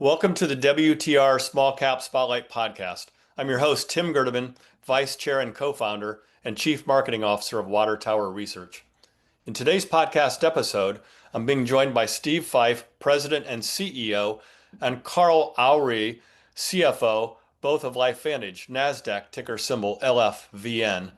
Welcome to the WTR Small-Cap Spotlight podcast. I'm your host, Tim Gerdeman, Vice Chair and Co-founder and Chief Marketing Officer of Water Tower Research. In today's podcast episode, I'm being joined by Steve Fife, President and CEO, and Carl Aure, CFO, both of LifeVantage, NASDAQ ticker symbol LFVN.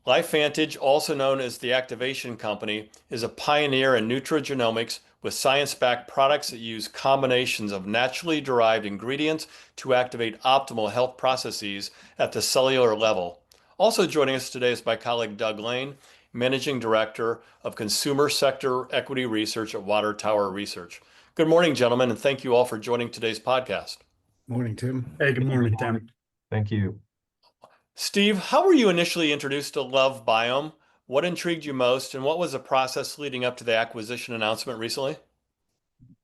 LifeVantage, also known as the Activation Company, is a pioneer in nutrigenomics with science-backed products that use combinations of naturally derived ingredients to activate optimal health processes at the cellular level. Also joining us today is my colleague Doug Lane, Managing Director of Consumer Sector Equity Research at Water Tower Research. Good morning, gentlemen, and thank you all for joining today's podcast. Morning, Tim. Hey, good morning, Tim. Thank you. Steve, how were you initially introduced to LoveBiome? What intrigued you most, and what was the process leading up to the acquisition announcement recently?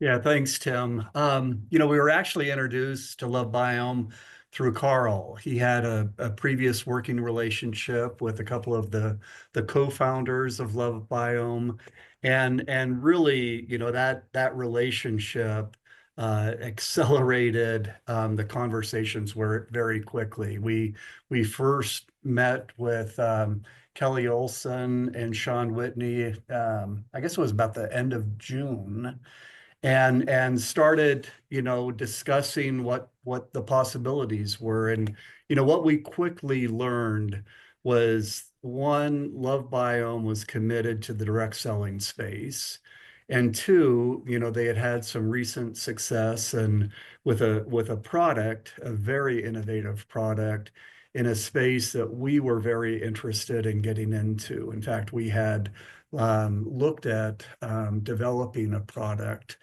Yeah, thanks, Tim. We were actually introduced to LoveBiome through Carl. He had a previous working relationship with a couple of the co-founders of LoveBiome, and really, that relationship accelerated the conversations very quickly. We first met with Kelly Olson and Sean Whitney. I guess it was about the end of June, and started discussing what the possibilities were. And what we quickly learned was, one, LoveBiome was committed to the direct selling space, and two, they had some recent success and with a product, a very innovative product in a space that we were very interested in getting into. In fact, we had looked at developing a product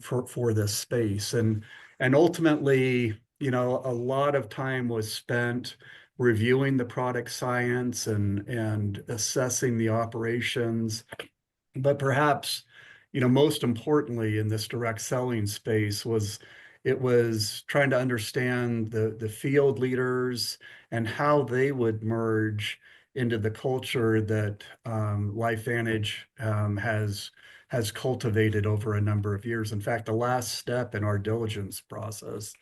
for this space, and ultimately, a lot of time was spent reviewing the product science and assessing the operations. But perhaps, most importantly in this direct selling space was trying to understand the field leaders and how they would merge into the culture that LifeVantage has cultivated over a number of years. In fact, the last step in our diligence process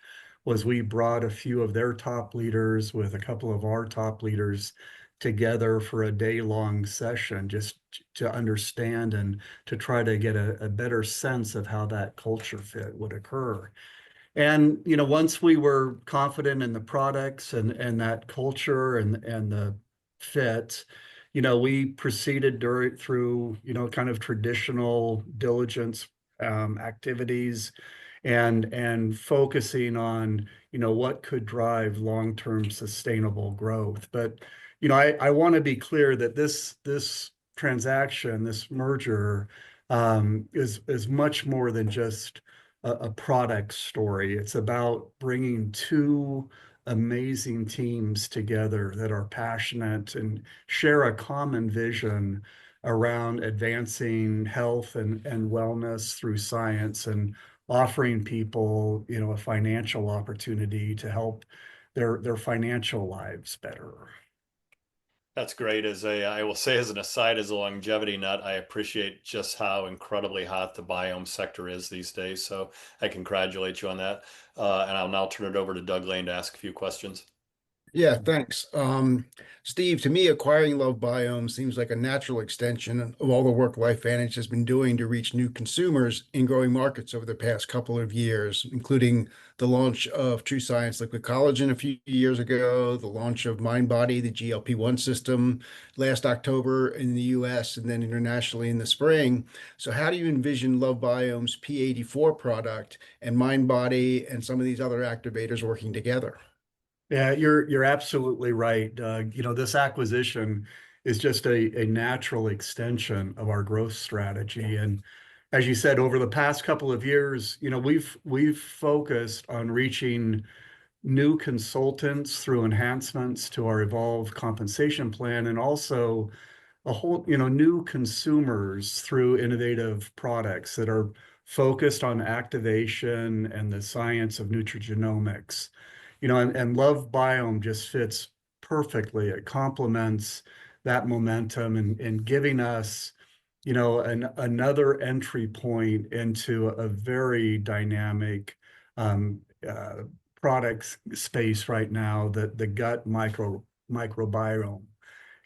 was we brought a few of their top leaders with a couple of our top leaders together for a day-long session just to understand and to try to get a better sense of how that culture fit would occur. And once we were confident in the products and that culture and the fit, we proceeded through kind of traditional diligence activities and focusing on what could drive long-term sustainable growth. But I want to be clear that this transaction, this merger, is much more than just a product story. It's about bringing two amazing teams together that are passionate and share a common vision around advancing health and wellness through science, and offering people a financial opportunity to help their financial lives better. That's great. I will say as an aside, as a longevity nut, I appreciate just how incredibly hot the biome sector is these days. So I congratulate you on that. And I'll now turn it over to Doug Lane to ask a few questions. Yeah, thanks. Steve, to me, acquiring LoveBiome seems like a natural extension of all the work LifeVantage has been doing to reach new consumers in growing markets over the past couple of years, including the launch of True Science Liquid Collagen a few years ago, the launch of MindBody, the GLP-1 system last October in the US, and then internationally in the spring. So how do you envision LoveBiome's P84 product and MindBody and some of these other activators working together? Yeah, you're absolutely right, Doug. This acquisition is just a natural extension of our growth strategy. And as you said, over the past couple of years, we've focused on reaching new consultants through enhancements to our Evolve compensation plan, and also a whole, new consumers through innovative products that are focused on activation and the science of nutrigenomics. And LoveBiome just fits perfectly. It complements that momentum and giving us, another entry point into a very dynamic um, product space right now, the gut microbiome.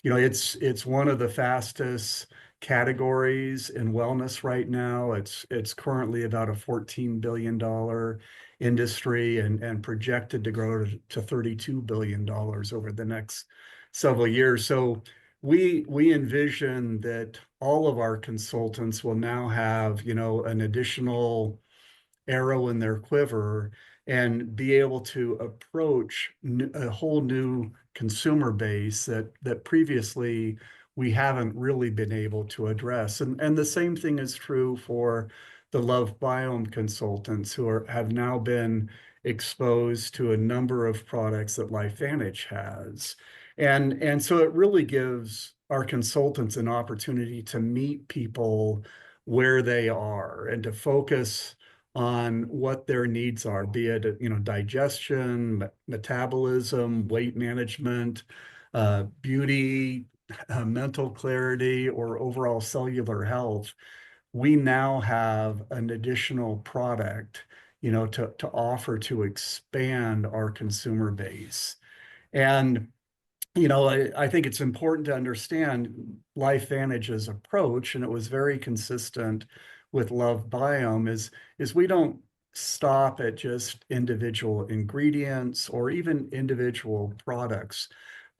It's one of the fastest categories in wellness right now. It's currently about a $14 billion industry and projected to grow to $32 billion over the next several years. So we envision that all of our consultants will now have, an additional arrow in their quiver and be able to approach a whole new consumer base that previously we haven't really been able to address. And the same thing is true for the LoveBiome consultants who have now been exposed to a number of products that LifeVantage has. And so it really gives our consultants an opportunity to meet people where they are and to focus on what their needs are, be it, digestion, metabolism, weight management, beauty, mental clarity, or overall cellular health. We now have an additional product, to offer to expand our consumer base. And I think it's important to understand LifeVantage's approach, and it was very consistent with LoveBiome, is we don't stop at just individual ingredients or even individual products,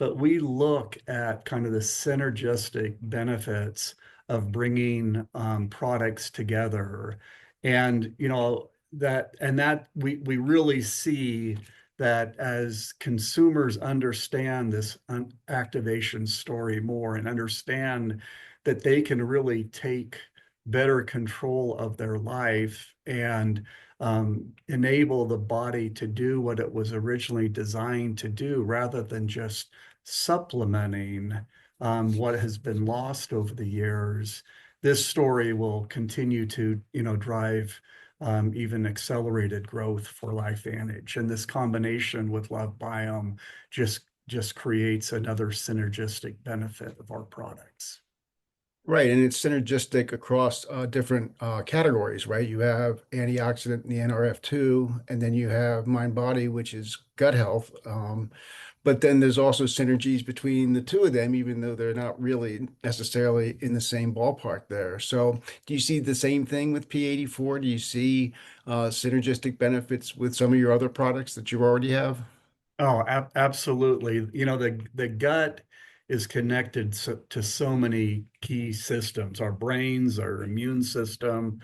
but we look at kind of the synergistic benefits of bringing products together. And, that we really see that as consumers understand this activation story more and understand that they can really take better control of their life and enable the body to do what it was originally designed to do, rather than just supplementing what has been lost over the years. This story will continue to, drive even accelerated growth for LifeVantage. And this combination with LoveBiome just creates another synergistic benefit of our products. Right, and it's synergistic across different categories, right? You have antioxidant in the NRF2, and then you have MindBody, which is gut health. But then there's also synergies between the two of them, even though they're not really necessarily in the same ballpark there. So do you see the same thing with P84? Do you see synergistic benefits with some of your other products that you already have? Oh, absolutely. The gut is connected to so many key systems, our brains, our immune system,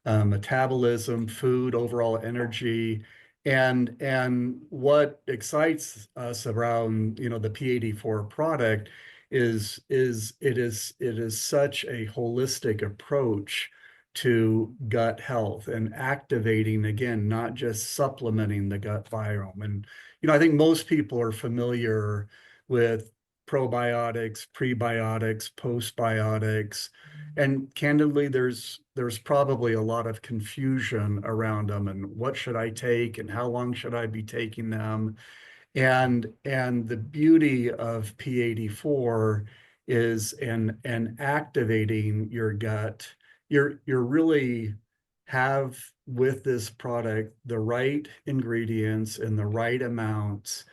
metabolism, food, overall energy. And what excites us around, the P84 product is it is such a holistic approach to gut health and activating, again, not just supplementing the gut biome. And I think most people are familiar with probiotics, prebiotics, postbiotics, and candidly, there's probably a lot of confusion around them and what should I take and how long should I be taking them. And the beauty of P84 is in activating your gut. You're really have with this product the right ingredients in the right amounts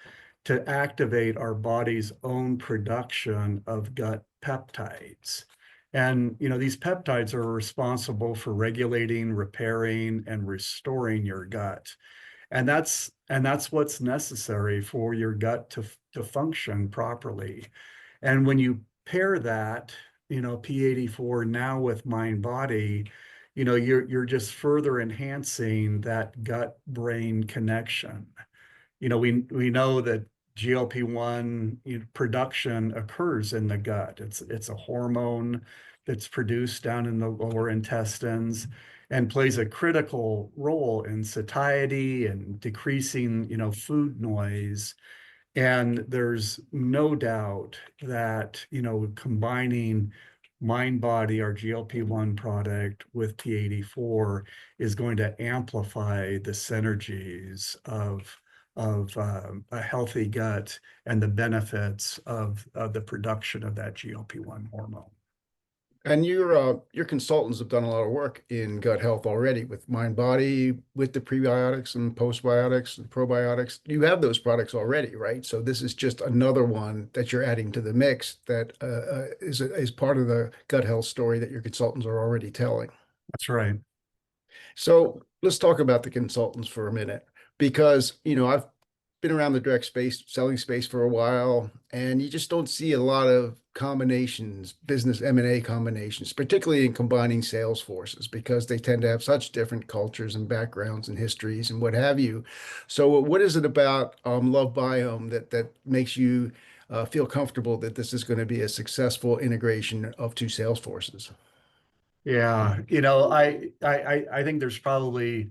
to activate our body's own production of gut peptides. And these peptides are responsible for regulating, repairing, and restoring your gut. And that's what's necessary for your gut to function properly. And when you pair that, P84 now with MindBody, you're just further enhancing that gut-brain connection. We know that GLP-1 production occurs in the gut. It's a hormone that's produced down in the lower intestines and plays a critical role in satiety and decreasing, food noise. And there's no doubt that, combining MindBody, our GLP-1 product, with P84 is going to amplify the synergies of a healthy gut and the benefits of the production of that GLP-1 hormone. And your consultants have done a lot of work in gut health already with MindBody, with the prebiotics and postbiotics and probiotics. You have those products already, right? So this is just another one that you're adding to the mix that is part of the gut health story that your consultants are already telling. That's right. So let's talk about the consultants for a minute, because I've been around the direct space, selling space for a while, and you just don't see a lot of combinations, business M&A combinations, particularly in combining sales forces, because they tend to have such different cultures and backgrounds and histories and what have you. So what is it about LoveBiome that makes you feel comfortable that this is going to be a successful integration of two sales forces? Yeah, I think there's probably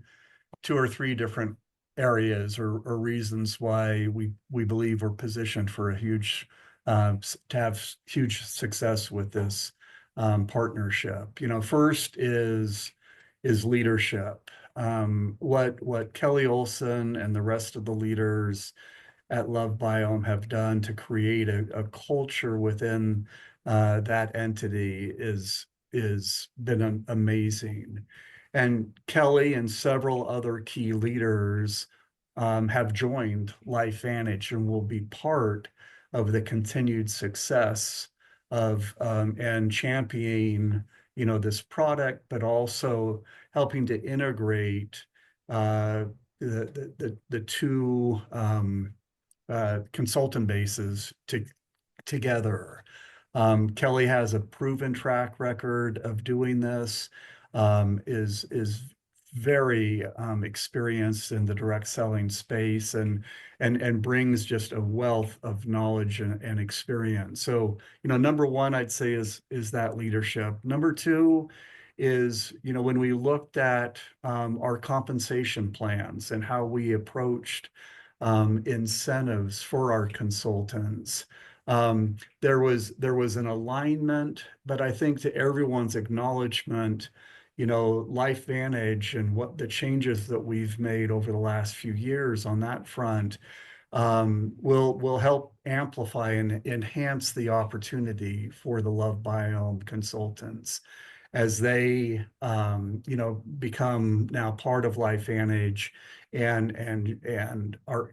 two or three different areas or reasons why we believe we're positioned for a huge to have huge success with this partnership. First is leadership. What Kelly Olson and the rest of the leaders at LoveBiome have done to create a culture within that entity is been amazing. And Kelly and several other key leaders have joined LifeVantage and will be part of the continued success of and championing, this product, but also helping to integrate the two consultant bases together. Kelly has a proven track record of doing this, is very experienced in the direct selling space and brings just a wealth of knowledge and experience. So, number one, I'd say is that leadership. Number two is, when we looked at our compensation plans and how we approached incentives for our consultants. There was an alignment, but I think to everyone's acknowledgement, LifeVantage and what the changes that we've made over the last few years on that front will help amplify and enhance the opportunity for the LoveBiome consultants as they become now part of LifeVantage and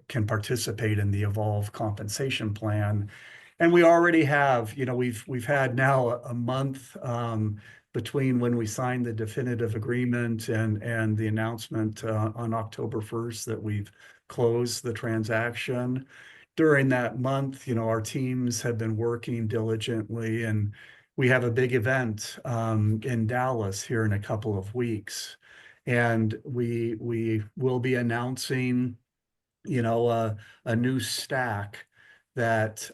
can participate in the Evolve compensation plan. And we already have, we've had now a month between when we signed the definitive agreement and the announcement on October 1st that we've closed the transaction. During that month, our teams have been working diligently, and we have a big event in Dallas here in a couple of weeks. And we will be announcing, a new stack that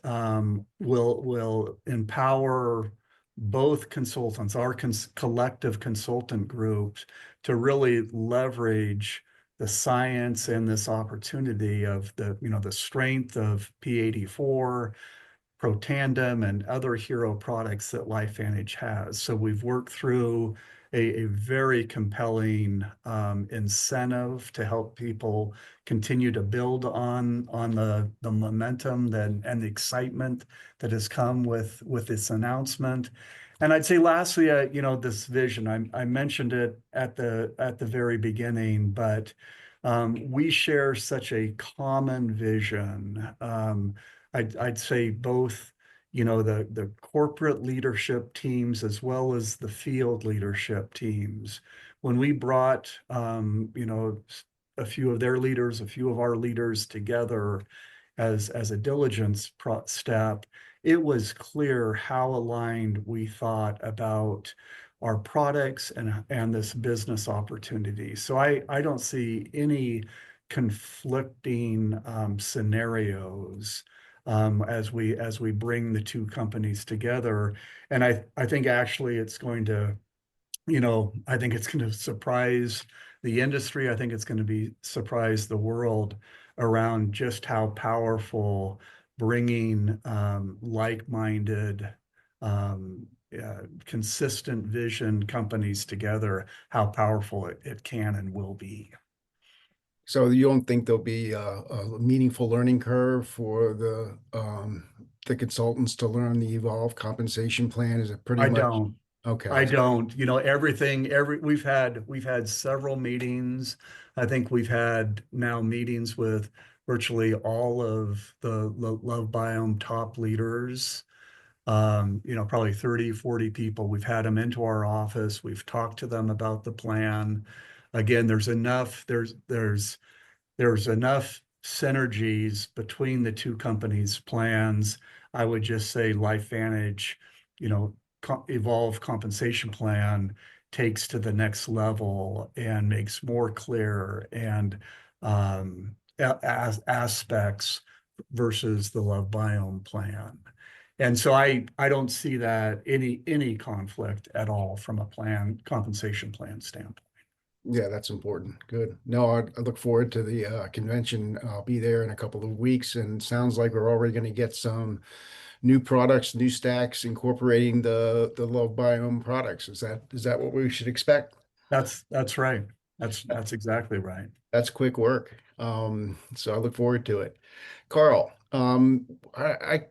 will empower both consultants, our collective consultant groups, to really leverage the science and this opportunity of the strength of P84, Protandem, and other hero products that LifeVantage has. So we've worked through a very compelling incentive to help people continue to build on the momentum and the excitement that has come with this announcement. And I'd say lastly, this vision, I mentioned it at the very beginning, but we share such a common vision. I'd say both, the corporate leadership teams as well as the field leadership teams. When we brought, a few of their leaders, a few of our leaders together as a diligence step, it was clear how aligned we thought about our products and this business opportunity. So I don't see any conflicting scenarios as we bring the two companies together. And I think actually it's going to, I think it's going to surprise the industry. I think it's going to surprise the world around just how powerful bringing like-minded, consistent vision companies together, how powerful it can and will be. So you don't think there'll be a meaningful learning curve for the consultants to learn the Evolve compensation plan? Is it pretty I much don't. Okay. I don't, we've had several meetings. I think we've had now meetings with virtually all of the LoveBiome top leaders. Probably 30, 40 people. We've had them into our office. We've talked to them about the plan. Again, there's enough synergies between the two companies' plans. I would just say LifeVantage, evolve compensation plan takes to the next level and makes more clear and aspects versus the LoveBiome plan. And so I don't see that any conflict at all from a compensation plan standpoint. Yeah, that's important. Good. No, I look forward to the convention. I'll be there in a couple of weeks, and sounds like we're already going to get some new products, new stacks incorporating the LoveBiome products. Is that what we should expect? That's right. That's exactly right. That's quick work. So I look forward to it. Carl, I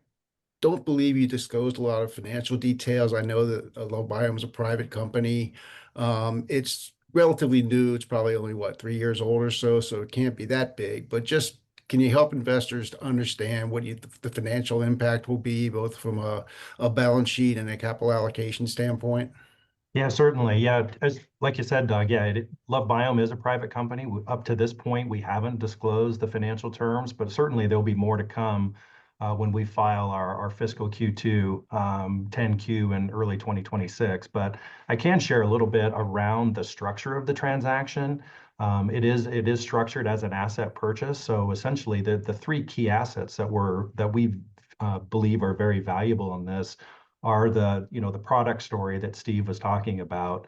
don't believe you disclosed a lot of financial details. I know that LoveBiome is a private company. It's relatively new. It's probably only, what, 3 years old or so, so it can't be that big. But just can you help investors to understand what the financial impact will be, both from a balance sheet and a capital allocation standpoint? Yeah, certainly. Yeah, as like you said, Doug, yeah, LoveBiome is a private company. Up to this point, we haven't disclosed the financial terms, but certainly there'll be more to come when we file our fiscal Q2 10Q in early 2026. But I can share a little bit around the structure of the transaction. It is structured as an asset purchase. So essentially, the three key assets that we believe are very valuable in this are the product story that Steve was talking about,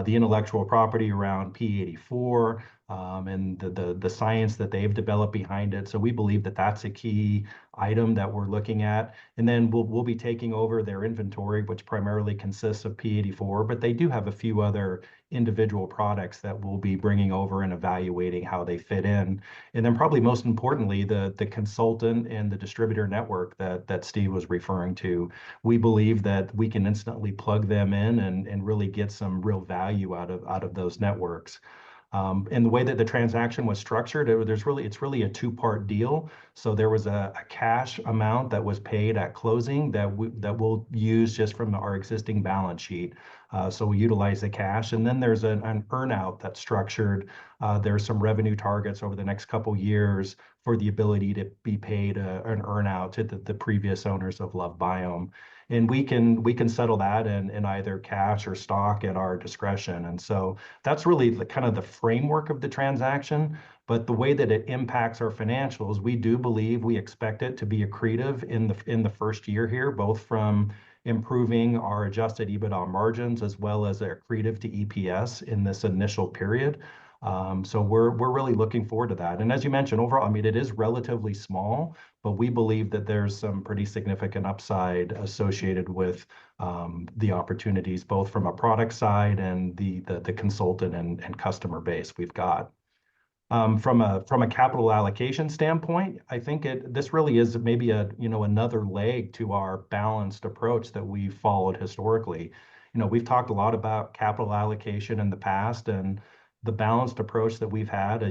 the intellectual property around P84, and the science that they've developed behind it. So we believe that that's a key item that we're looking at. And then we'll be taking over their inventory, which primarily consists of P84, but they do have a few other individual products that we'll be bringing over and evaluating how they fit in. And then probably most importantly, the consultant and the distributor network that Steve was referring to. We believe that we can instantly plug them in and really get some real value out of those networks. And the way that the transaction was structured, it's really a two-part deal. So there was a cash amount that was paid at closing that we'll use just from our existing balance sheet. So we utilize the cash, and then there's an earnout that's structured. There's some revenue targets over the next couple years for the ability to be paid an earnout to the previous owners of LoveBiome. And we can settle that in either cash or stock at our discretion. And so that's really the kind of the framework of the transaction. But the way that it impacts our financials, we expect it to be accretive in the first year here, both from improving our adjusted EBITDA margins as well as accretive to EPS in this initial period. So we're really looking forward to that. And as you mentioned, overall, I mean, it is relatively small, but we believe that there's some pretty significant upside associated with the opportunities, both from a product side and the consultant and customer base we've got. From a capital allocation standpoint, I think this really is maybe another leg to our balanced approach that we've followed historically. We've talked a lot about capital allocation in the past, and the balanced approach that we've had.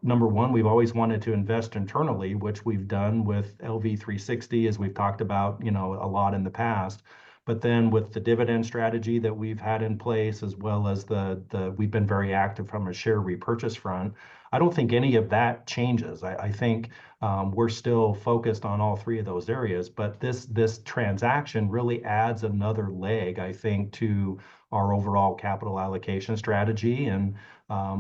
Number one, we've always wanted to invest internally, which we've done with LV360, as we've talked about a lot in the past. But then with the dividend strategy that we've had in place, as well as we've been very active from a share repurchase front, I don't think any of that changes. I think we're still focused on all three of those areas, but this transaction really adds another leg, I think, to our overall capital allocation strategy. And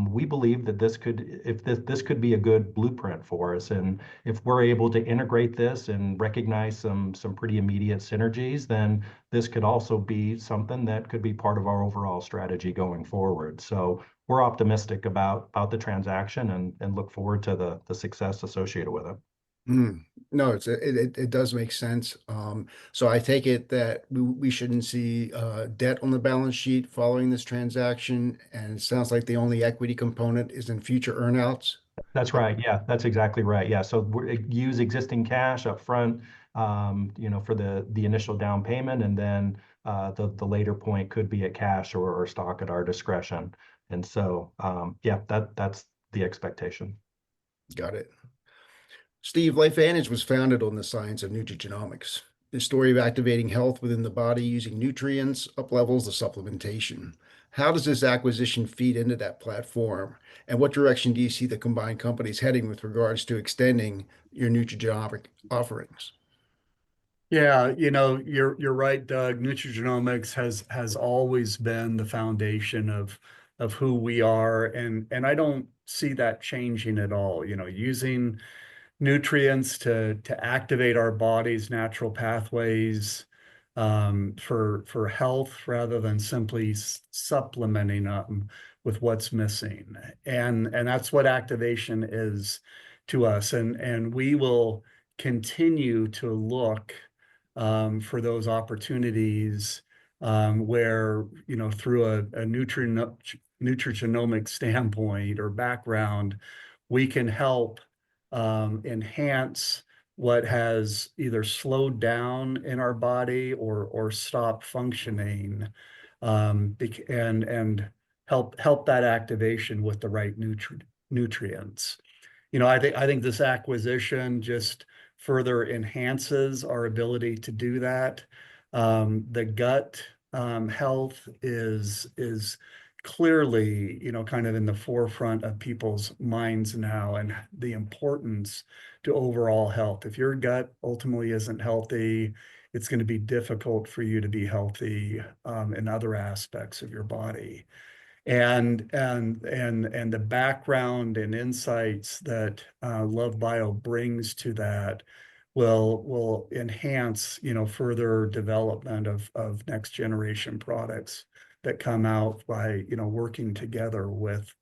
we believe that this could be a good blueprint for us. And if we're able to integrate this and recognize some pretty immediate synergies, then this could also be something that could be part of our overall strategy going forward. So we're optimistic about the transaction and look forward to the success associated with it. No, it does make sense. So I take it that we shouldn't see debt on the balance sheet following this transaction, and it sounds like the only equity component is in future earnouts. That's right. Yeah, that's exactly right. Yeah. So we use existing cash up front, for the initial down payment, and then The later point could be at cash or stock at our discretion. And so, yeah, that's the expectation. Got it. Steve, LifeVantage was founded on the science of nutrigenomics, the story of activating health within the body using nutrients, up levels of supplementation. How does this acquisition feed into that platform? And what direction do you see the combined companies heading with regards to extending your nutrigenomic offerings? Yeah, you're right, Doug. Nutrigenomics has always been the foundation of who we are, and I don't see that changing at all. Using nutrients to activate our body's natural pathways for health rather than simply supplementing them with what's missing. And that's what activation is to us. And we will continue to look for those opportunities where, through a nutrigenomic standpoint or background, we can help enhance what has either slowed down in our body or stopped functioning, and help that activation with the right nutrients. I think this acquisition just further enhances our ability to do that. The gut health is clearly, kind of in the forefront of people's minds now, and the importance to overall health. If your gut ultimately isn't healthy, it's going to be difficult for you to be healthy in other aspects of your body. And the background and insights that LoveBio brings to that will enhance, further development of next generation products that come out by, working together with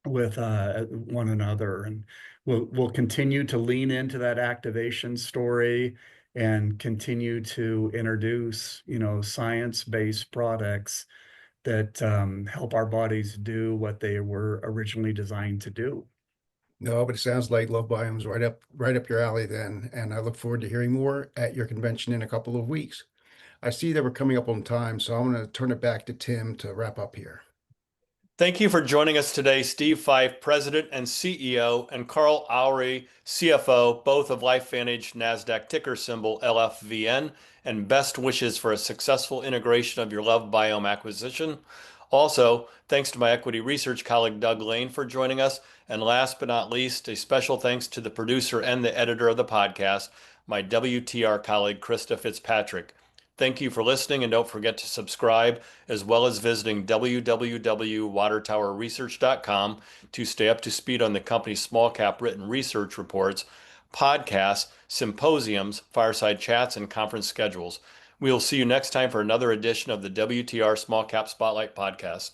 one another. And we'll continue to lean into that activation story and continue to introduce, science-based products that help our bodies do what they were originally designed to do. No, but it sounds like LoveBiome's right up your alley then, and I look forward to hearing more at your convention in a couple of weeks. I see that we're coming up on time, so I'm going to turn it back to Tim to wrap up here. Thank you for joining us today, Steve Fife, President and CEO, and Carl Aure, CFO, both of LifeVantage, NASDAQ ticker symbol LFVN, and best wishes for a successful integration of your LoveBiome acquisition. Also, thanks to my equity research colleague Doug Lane for joining us. And last but not least, a special thanks to the producer and the editor of the podcast, my WTR colleague Krista Fitzpatrick. Thank you for listening, and don't forget to subscribe, as well as visiting www.watertowerresearch.com to stay up to speed on the company's small cap written research reports, podcasts, symposiums, fireside chats, and conference schedules. We will see you next time for another edition of the WTR Small Cap Spotlight podcast.